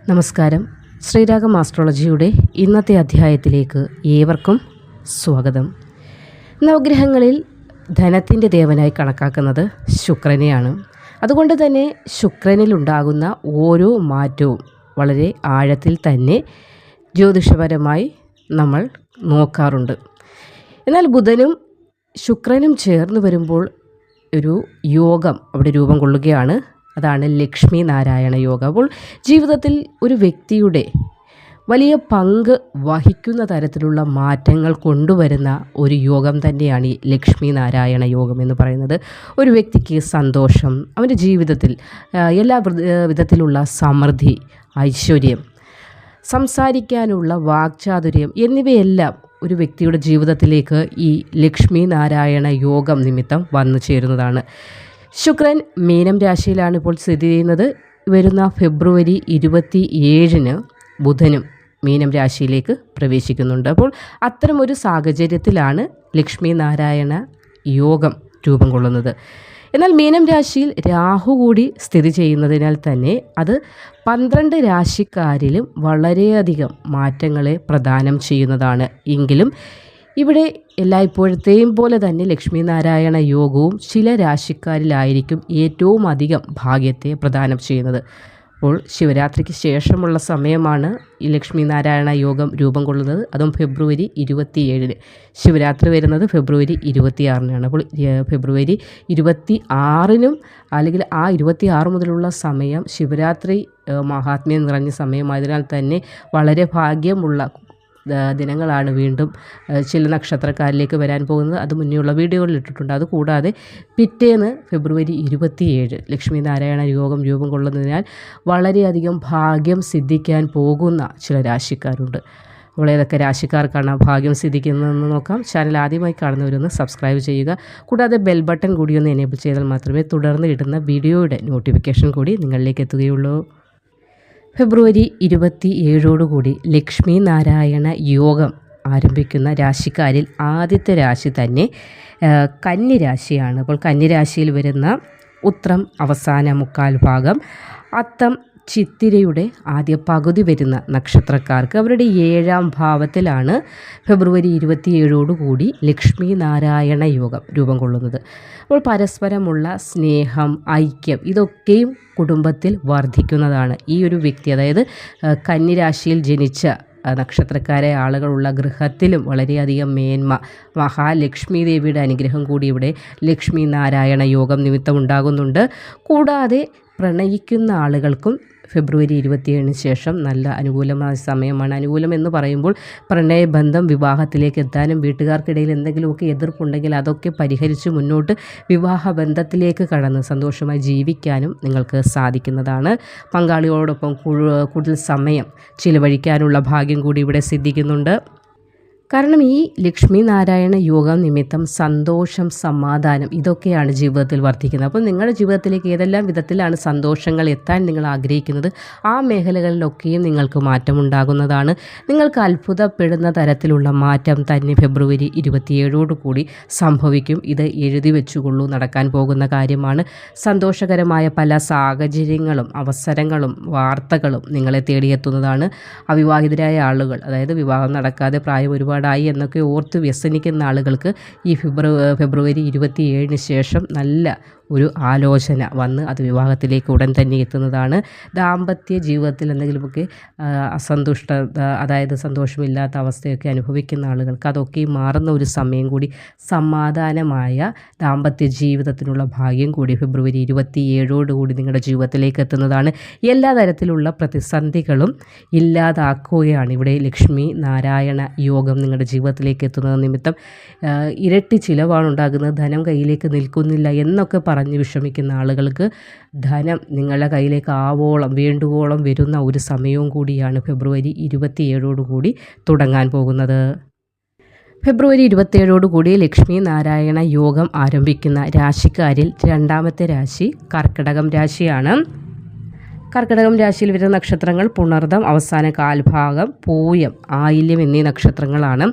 നമസ്കാരം. ശ്രീരാഗം ആസ്ട്രോളജിയുടെ ഇന്നത്തെ അധ്യായത്തിലേക്ക് ഏവർക്കും സ്വാഗതം. നവഗ്രഹങ്ങളിൽ ധനത്തിൻ്റെ ദേവനായി കണക്കാക്കുന്നത് ശുക്രനെയാണ്. അതുകൊണ്ട് തന്നെ ശുക്രനിലുണ്ടാകുന്ന ഓരോ മാറ്റവും വളരെ ആഴത്തിൽ തന്നെ ജ്യോതിഷപരമായി നമ്മൾ നോക്കാറുണ്ട്. എന്നാൽ ബുധനും ശുക്രനും ചേർന്ന് വരുമ്പോൾ ഒരു യോഗം അവിടെ രൂപം കൊള്ളുകയാണ്. അതാണ് ലക്ഷ്മി നാരായണ യോഗം. അപ്പോൾ ജീവിതത്തിൽ ഒരു വ്യക്തിയുടെ വലിയ പങ്ക് വഹിക്കുന്ന തരത്തിലുള്ള മാറ്റങ്ങൾ കൊണ്ടുവരുന്ന ഒരു യോഗം തന്നെയാണ് ഈ ലക്ഷ്മി നാരായണ യോഗം എന്ന് പറയുന്നത്. ഒരു വ്യക്തിക്ക് സന്തോഷം, അവൻ്റെ ജീവിതത്തിൽ എല്ലാ വിധത്തിലുള്ള സമൃദ്ധി, ഐശ്വര്യം, സംസാരിക്കാനുള്ള വാക്ചാതുര്യം എന്നിവയെല്ലാം ഒരു വ്യക്തിയുടെ ജീവിതത്തിലേക്ക് ഈ ലക്ഷ്മി നാരായണ യോഗം നിമിത്തം വന്നു ചേരുന്നതാണ്. ശുക്രൻ മീനം രാശിയിലാണ് ഇപ്പോൾ സ്ഥിതി ചെയ്യുന്നത്. വരുന്ന ഫെബ്രുവരി 27 ബുധനും മീനം രാശിയിലേക്ക് പ്രവേശിക്കുന്നുണ്ട്. അപ്പോൾ അത്തരമൊരു സാഹചര്യത്തിലാണ് ലക്ഷ്മി നാരായണ യോഗം രൂപം കൊള്ളുന്നത്. എന്നാൽ മീനം രാശിയിൽ രാഹു കൂടി സ്ഥിതി ചെയ്യുന്നതിനാൽ തന്നെ അത് 12 രാശിക്കാരിലും വളരെയധികം മാറ്റങ്ങളെ പ്രദാനം ചെയ്യുന്നതാണ്. എങ്കിലും ഇവിടെ എല്ലായ്പ്പോഴത്തെയും പോലെ തന്നെ ലക്ഷ്മി നാരായണ യോഗവും ചില രാശിക്കാരിലായിരിക്കും ഏറ്റവും അധികം ഭാഗ്യത്തെ പ്രദാനം ചെയ്യുന്നത്. അപ്പോൾ ശിവരാത്രിക്ക് ശേഷമുള്ള സമയമാണ് ഈ ലക്ഷ്മി നാരായണ യോഗം രൂപം കൊള്ളുന്നത്. അതും ഫെബ്രുവരി 27. ശിവരാത്രി വരുന്നത് ഫെബ്രുവരി 26 അപ്പോൾ ഫെബ്രുവരി 26 അല്ലെങ്കിൽ ആ 26 മുതലുള്ള സമയം ശിവരാത്രി മഹാത്മ്യം നിറഞ്ഞ സമയമായതിനാൽ തന്നെ വളരെ ഭാഗ്യമുള്ള ദിനങ്ങളാണ് വീണ്ടും ചില നക്ഷത്രക്കാരിലേക്ക് വരാൻ പോകുന്നത്. അത് മുന്നേയുള്ള വീഡിയോകളിൽ ഇട്ടിട്ടുണ്ട്. അതുകൂടാതെ പിറ്റേന്ന് ഫെബ്രുവരി 27 ലക്ഷ്മി നാരായണ യോഗം രൂപം കൊള്ളുന്നതിനാൽ വളരെയധികം ഭാഗ്യം സിദ്ധിക്കാൻ പോകുന്ന ചില രാശിക്കാരുണ്ട്. അപ്പോൾ ഏതൊക്കെ രാശിക്കാർക്കാണ് ഭാഗ്യം സിദ്ധിക്കുന്നതെന്ന് നോക്കാം. ചാനൽ ആദ്യമായി കാണുന്നവരൊന്ന് സബ്സ്ക്രൈബ് ചെയ്യുക. കൂടാതെ ബെൽ ബട്ടൺ കൂടി ഒന്ന് എനേബിൾ ചെയ്താൽ മാത്രമേ തുടർന്ന് ഇടുന്ന വീഡിയോയുടെ നോട്ടിഫിക്കേഷൻ കൂടി നിങ്ങളിലേക്ക് എത്തുകയുള്ളൂ. ഫെബ്രുവരി 27 ലക്ഷ്മി നാരായണ യോഗം ആരംഭിക്കുന്ന രാശിക്കാരിൽ ആദ്യത്തെ രാശി തന്നെ കന്നി രാശിയാണ്. അപ്പോൾ കന്നി രാശിയിൽ വരുന്ന ഉത്രം അവസാന മുക്കാൽ ഭാഗം, അത്തം ചിത്തിരയുടെ ആദ്യ പകുതി വരുന്ന നക്ഷത്രക്കാർക്ക് അവരുടെ 7ാം ഭാവത്തിലാണ് ഫെബ്രുവരി 27 ലക്ഷ്മി നാരായണ യോഗം രൂപം കൊള്ളുന്നത്. അപ്പോൾ പരസ്പരമുള്ള സ്നേഹം, ഐക്യം ഇതൊക്കെയും കുടുംബത്തിൽ വർദ്ധിക്കുന്നതാണ്. ഈ ഒരു വ്യക്തി, അതായത് കന്നിരാശിയിൽ ജനിച്ച നക്ഷത്രക്കാരെ ആളുകളുള്ള ഗൃഹത്തിലും വളരെയധികം മേന്മ, മഹാലക്ഷ്മി ദേവിയുടെ അനുഗ്രഹം കൂടി ഇവിടെ ലക്ഷ്മി നാരായണ യോഗം നിമിത്തം ഉണ്ടാകുന്നുണ്ട്. കൂടാതെ പ്രണയിക്കുന്ന ആളുകൾക്കും ഫെബ്രുവരി 27 ശേഷം നല്ല അനുകൂലമായ സമയമാണ്. അനുകൂലം എന്ന് പറയുമ്പോൾ പ്രണയബന്ധം വിവാഹത്തിലേക്ക് എത്താനും വീട്ടുകാർക്കിടയിൽ എന്തെങ്കിലുമൊക്കെ എതിർപ്പുണ്ടെങ്കിൽ അതൊക്കെ പരിഹരിച്ച് മുന്നോട്ട് വിവാഹബന്ധത്തിലേക്ക് കടന്ന് സന്തോഷമായി ജീവിക്കാനും നിങ്ങൾക്ക് സാധിക്കുന്നതാണ്. പങ്കാളിയോടൊപ്പം കൂടുതൽ സമയം ചിലവഴിക്കാനുള്ള ഭാഗ്യം കൂടി ഇവിടെ സിദ്ധിക്കുന്നുണ്ട്. കാരണം ഈ ലക്ഷ്മി നാരായണ യോഗം നിമിത്തം സന്തോഷം, സമാധാനം ഇതൊക്കെയാണ് ജീവിതത്തിൽ വർദ്ധിക്കുന്നത്. അപ്പോൾ നിങ്ങളുടെ ജീവിതത്തിലേക്ക് ഏതെല്ലാം വിധത്തിലാണ് സന്തോഷങ്ങൾ എത്താൻ നിങ്ങൾ ആഗ്രഹിക്കുന്നത് ആ മേഖലകളിലൊക്കെയും നിങ്ങൾക്ക് മാറ്റമുണ്ടാകുന്നതാണ്. നിങ്ങൾക്ക് അത്ഭുതപ്പെടുന്ന തരത്തിലുള്ള മാറ്റം തന്നെ ഫെബ്രുവരി 27 സംഭവിക്കും. ഇത് എഴുതി വെച്ചുകൊള്ളൂ, നടക്കാൻ പോകുന്ന കാര്യമാണ്. സന്തോഷകരമായ പല സാഹചര്യങ്ങളും അവസരങ്ങളും വാർത്തകളും നിങ്ങളെ തേടിയെത്തുന്നതാണ്. അവിവാഹിതരായ ആളുകൾ, അതായത് വിവാഹം നടക്കാതെ പ്രായം ഒരുപാടായി എന്നൊക്കെ ഓർത്ത് വ്യസനിക്കുന്ന ആളുകൾക്ക് ഈ ഫെബ്രുവരി 27 ശേഷം നല്ല ഒരു ആലോചന വന്ന് അത് വിവാഹത്തിലേക്ക് ഉടൻ തന്നെ എത്തുന്നതാണ്. ദാമ്പത്യ ജീവിതത്തിൽ എന്തെങ്കിലുമൊക്കെ അസന്തുഷ്ടത, അതായത് സന്തോഷമില്ലാത്ത അവസ്ഥയൊക്കെ അനുഭവിക്കുന്ന ആളുകൾക്ക് അതൊക്കെ മാറുന്ന ഒരു സമയം കൂടി, സമാധാനമായ ദാമ്പത്യ ജീവിതത്തിനുള്ള ഭാഗ്യം കൂടി ഫെബ്രുവരി 27 നിങ്ങളുടെ ജീവിതത്തിലേക്ക് എത്തുന്നതാണ്. എല്ലാ തരത്തിലുള്ള പ്രതിസന്ധികളും ഇല്ലാതാക്കുകയാണ് ഇവിടെ ലക്ഷ്മി നാരായണ യോഗം നിങ്ങളുടെ ജീവിതത്തിലേക്ക് എത്തുന്നത് നിമിത്തം. ഇരട്ടി ചിലവാണ് ഉണ്ടാകുന്നത്, ധനം കയ്യിലേക്ക് നിൽക്കുന്നില്ല എന്നൊക്കെ പറഞ്ഞ് വിഷമിക്കുന്ന ആളുകൾക്ക് ധനം നിങ്ങളുടെ കയ്യിലേക്ക് ആവോളം വേണ്ടുവോളം വരുന്ന ഒരു സമയവും കൂടിയാണ് ഫെബ്രുവരി 27 തുടങ്ങാൻ പോകുന്നത്. ഫെബ്രുവരി 27 ലക്ഷ്മി നാരായണ യോഗം ആരംഭിക്കുന്ന രാശിക്കാരിൽ 2ാമത്തെ രാശി കർക്കിടകം രാശിയാണ്. കർക്കിടകം രാശിയിൽ വരുന്ന നക്ഷത്രങ്ങൾ പുണർദം, അവസാന കാൽഭാഗം, പൂയം, ആയില്യം എന്നീ നക്ഷത്രങ്ങളാണ്.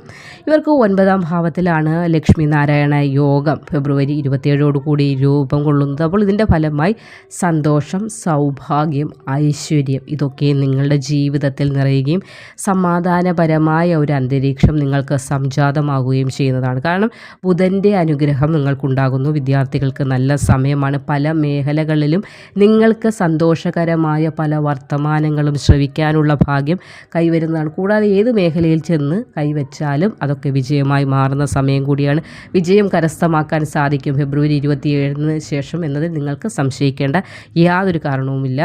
ഇവർക്ക് 9ാം ഭാവത്തിലാണ് ലക്ഷ്മി നാരായണ യോഗം ഫെബ്രുവരി 27 രൂപം കൊള്ളുന്നത്. അപ്പോൾ ഇതിൻ്റെ ഫലമായി സന്തോഷം, സൗഭാഗ്യം, ഐശ്വര്യം ഇതൊക്കെ നിങ്ങളുടെ ജീവിതത്തിൽ നിറയുകയും സമാധാനപരമായ ഒരു അന്തരീക്ഷം നിങ്ങൾക്ക് സംജാതമാകുകയും ചെയ്യുന്നതാണ്. കാരണം ബുധൻ്റെ അനുഗ്രഹം നിങ്ങൾക്കുണ്ടാകുന്നു. വിദ്യാർത്ഥികൾക്ക് നല്ല സമയമാണ്. പല മേഖലകളിലും നിങ്ങൾക്ക് സന്തോഷകരമായ പല വർത്തമാനങ്ങളും ശ്രവിക്കാനുള്ള ഭാഗ്യം കൈവരുന്നതാണ്. കൂടാതെ ഏത് മേഖലയിൽ ചെന്ന് കൈവച്ചാലും അതൊക്കെ വിജയമായി മാറുന്ന സമയം കൂടിയാണ്. വിജയം കരസ്ഥമാക്കാൻ സാധിക്കും ഫെബ്രുവരി 27 ശേഷം എന്നതിൽ നിങ്ങൾക്ക് സംശയിക്കേണ്ട യാതൊരു കാരണവുമില്ല.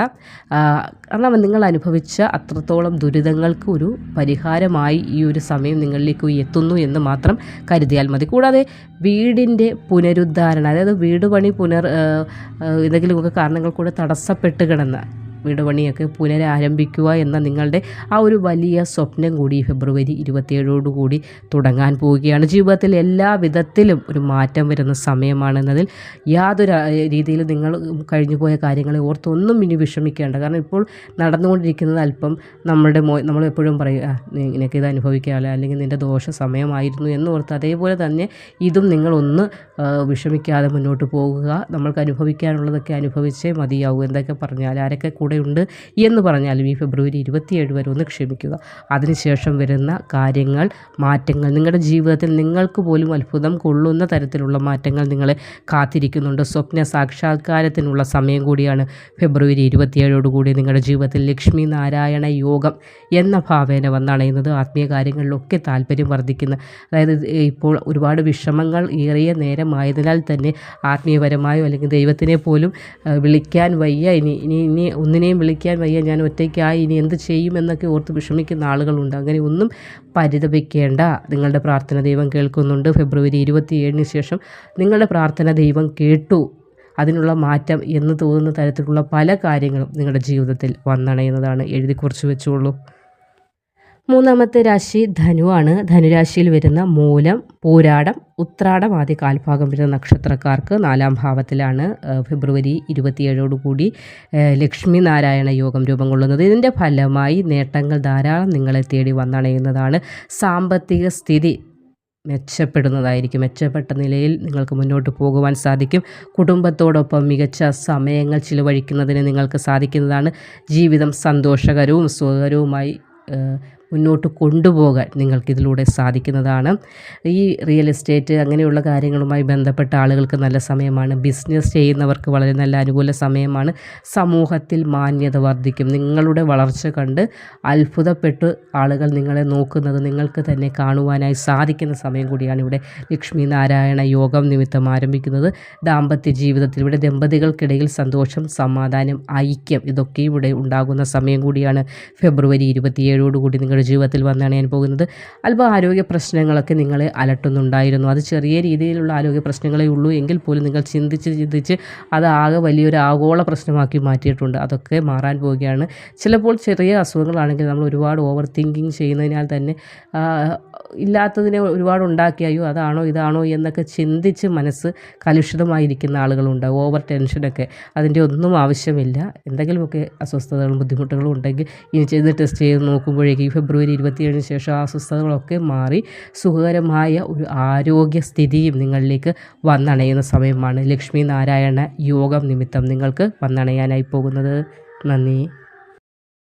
കാരണം നിങ്ങൾ അനുഭവിച്ച അത്രത്തോളം ദുരിതങ്ങൾക്ക് ഒരു പരിഹാരമായി ഈ ഒരു സമയം നിങ്ങളിലേക്ക് എത്തുന്നു എന്ന് മാത്രം കരുതിയാൽ മതി. കൂടാതെ വീടിൻ്റെ പുനരുദ്ധാരണം, അതായത് വീട് പണി എന്തെങ്കിലുമൊക്കെ കാരണങ്ങൾ കൂടെ തടസ്സപ്പെട്ട് കിടന്ന വീട് പണിയൊക്കെ പുനരാരംഭിക്കുക എന്ന നിങ്ങളുടെ ആ ഒരു വലിയ സ്വപ്നം കൂടി ഫെബ്രുവരി 27 തുടങ്ങാൻ പോവുകയാണ്. ജീവിതത്തിൽ എല്ലാ വിധത്തിലും ഒരു മാറ്റം വരുന്ന സമയമാണെന്നതിൽ യാതൊരു രീതിയിലും നിങ്ങൾ കഴിഞ്ഞു പോയ കാര്യങ്ങളെ ഓർത്തൊന്നും ഇനി വിഷമിക്കേണ്ട. കാരണം ഇപ്പോൾ നടന്നുകൊണ്ടിരിക്കുന്നത് അല്പം നമ്മളെപ്പോഴും പറയും നിനക്ക് ഇത് അനുഭവിക്കാമല്ലോ, അല്ലെങ്കിൽ നിൻ്റെ ദോഷ സമയമായിരുന്നു എന്നോർത്ത് അതേപോലെ തന്നെ ഇതും നിങ്ങളൊന്ന് വിഷമിക്കാതെ മുന്നോട്ട് പോകുക. നമ്മൾക്ക് അനുഭവിക്കാനുള്ളതൊക്കെ അനുഭവിച്ചേ മതിയാവൂ. എന്തൊക്കെ പറഞ്ഞാൽ ആരൊക്കെ കൂടെ ഉണ്ട് എന്ന് പറഞ്ഞാലും ഈ ഫെബ്രുവരി 27 വരെ ഒന്ന് ക്ഷമിക്കുക. അതിനുശേഷം വരുന്ന കാര്യങ്ങൾ, മാറ്റങ്ങൾ നിങ്ങളുടെ ജീവിതത്തിൽ നിങ്ങൾക്ക് പോലും അത്ഭുതം കൊള്ളുന്ന തരത്തിലുള്ള മാറ്റങ്ങൾ നിങ്ങളെ കാത്തിരിക്കുന്നുണ്ട്. സ്വപ്ന സാക്ഷാത്കാരത്തിനുള്ള സമയം കൂടിയാണ് ഫെബ്രുവരി 27 നിങ്ങളുടെ ജീവിതത്തിൽ ലക്ഷ്മി നാരായണ യോഗം എന്ന ഭാവേന വന്നണയുന്നത്. ആത്മീയ കാര്യങ്ങളിലൊക്കെ താല്പര്യം വർദ്ധിക്കുന്ന, അതായത് ഇപ്പോൾ ഒരുപാട് വിഷമങ്ങൾ ഏറിയ നേരമായതിനാൽ തന്നെ ആത്മീയപരമായോ അല്ലെങ്കിൽ ദൈവത്തിനെ പോലും വിളിക്കാൻ വയ്യ, ഇനി ഒന്നിനെയും വിളിക്കാൻ വയ്യ, ഞാൻ ഒറ്റയ്ക്കായി ഇനി എന്ത് ചെയ്യുമെന്നൊക്കെ ഓർത്ത് വിഷമിക്കുന്ന ആളുകളുണ്ട്. അങ്ങനെ ഒന്നും പരിതപിക്കേണ്ട. നിങ്ങളുടെ പ്രാർത്ഥന ദൈവം കേൾക്കുന്നുണ്ട്. ഫെബ്രുവരി 27 ശേഷം നിങ്ങളുടെ പ്രാർത്ഥന ദൈവം കേട്ടു. അതിനുള്ള മാറ്റം എന്ന് തോന്നുന്ന തരത്തിലുള്ള പല കാര്യങ്ങളും നിങ്ങളുടെ ജീവിതത്തിൽ വന്നണയുന്നതാണ്. എഴുതി കുറിച്ച് വെച്ചോളൂ. 3ാമത്തെ രാശി ധനുവാണ്. ധനുരാശിയിൽ വരുന്ന മൂലം, പൂരാടം, ഉത്രാടം ആദ്യ കാൽഭാഗം വരുന്ന നക്ഷത്രക്കാർക്ക് 4ാം ഭാവത്തിലാണ് ഫെബ്രുവരി 27 ലക്ഷ്മി നാരായണ യോഗം രൂപം കൊള്ളുന്നത്. ഇതിൻ്റെ ഫലമായി നേട്ടങ്ങൾ ധാരാളം നിങ്ങളെ തേടി വന്നണയുന്നതാണ്. സാമ്പത്തിക സ്ഥിതി മെച്ചപ്പെടുന്നതായിരിക്കും. മെച്ചപ്പെട്ട നിലയിൽ നിങ്ങൾക്ക് മുന്നോട്ട് പോകുവാൻ സാധിക്കും. കുടുംബത്തോടൊപ്പം മികച്ച സമയങ്ങൾ ചിലവഴിക്കുന്നതിന് നിങ്ങൾക്ക് സാധിക്കുന്നതാണ്. ജീവിതം സന്തോഷകരവും സുഖകരവുമായി മുന്നോട്ട് കൊണ്ടുപോകാൻ നിങ്ങൾക്കിതിലൂടെ സാധിക്കുന്നതാണ്. ഈ റിയൽ എസ്റ്റേറ്റ് അങ്ങനെയുള്ള കാര്യങ്ങളുമായി ബന്ധപ്പെട്ട ആളുകൾക്ക് നല്ല സമയമാണ്. ബിസിനസ് ചെയ്യുന്നവർക്ക് വളരെ നല്ല അനുകൂല സമയമാണ്. സമൂഹത്തിൽ മാന്യത വർദ്ധിക്കും. നിങ്ങളുടെ വളർച്ച കണ്ട് അത്ഭുതപ്പെട്ട് ആളുകൾ നിങ്ങളെ നോക്കുന്നത് നിങ്ങൾക്ക് തന്നെ കാണുവാനായി സാധിക്കുന്ന സമയം കൂടിയാണ് ഇവിടെ ലക്ഷ്മി നാരായണ യോഗം നിമിത്തം ആരംഭിക്കുന്നത്. ദാമ്പത്യ ജീവിതത്തിൽ ഇവിടെ ദമ്പതികൾക്കിടയിൽ സന്തോഷം, സമാധാനം, ഐക്യം ഇതൊക്കെ ഇവിടെ ഉണ്ടാകുന്ന സമയം കൂടിയാണ് ഫെബ്രുവരി 27 നിങ്ങളുടെ ജീവിതത്തിൽ വന്നണയാൻ പോകുന്നത്. അല്പം ആരോഗ്യ പ്രശ്നങ്ങളൊക്കെ നിങ്ങളെ അലട്ടുന്നുണ്ടായിരുന്നു. അത് ചെറിയ രീതിയിലുള്ള ആരോഗ്യ പ്രശ്നങ്ങളേ ഉള്ളൂ എങ്കിൽ പോലും നിങ്ങൾ ചിന്തിച്ച് അതാകെ വലിയൊരു ആഗോള പ്രശ്നമാക്കി മാറ്റിയിട്ടുണ്ട്. അതൊക്കെ മാറാൻ പോവുകയാണ്. ചിലപ്പോൾ ചെറിയ അസുഖങ്ങളാണെങ്കിൽ നമ്മൾ ഒരുപാട് ഓവർ തിങ്കിങ് ചെയ്യുന്നതിനാൽ തന്നെ ഇല്ലാത്തതിനെ ഒരുപാട് ഉണ്ടാക്കിയായോ അതാണോ ഇതാണോ എന്നൊക്കെ ചിന്തിച്ച് മനസ്സ് കലുഷിതമായിരിക്കുന്ന ആളുകളുണ്ട്. ഓവർ ടെൻഷനൊക്കെ അതിൻ്റെ ഒന്നും ആവശ്യമില്ല. എന്തെങ്കിലുമൊക്കെ അസ്വസ്ഥതകളും ബുദ്ധിമുട്ടുകളും ഉണ്ടെങ്കിൽ ഇനി ടെസ്റ്റ് ചെയ്ത് നോക്കുമ്പോഴേക്കും ഈ ഫെബ്രുവരി 27 ശേഷം ആ അസ്വസ്ഥതകളൊക്കെ മാറി സുഖകരമായ ഒരു ആരോഗ്യസ്ഥിതിയും നിങ്ങളിലേക്ക് വന്നണയുന്ന സമയമാണ് ലക്ഷ്മി നാരായണ യോഗം നിമിത്തം നിങ്ങൾക്ക് വന്നണയാനായി പോകുന്നത്. നന്ദി.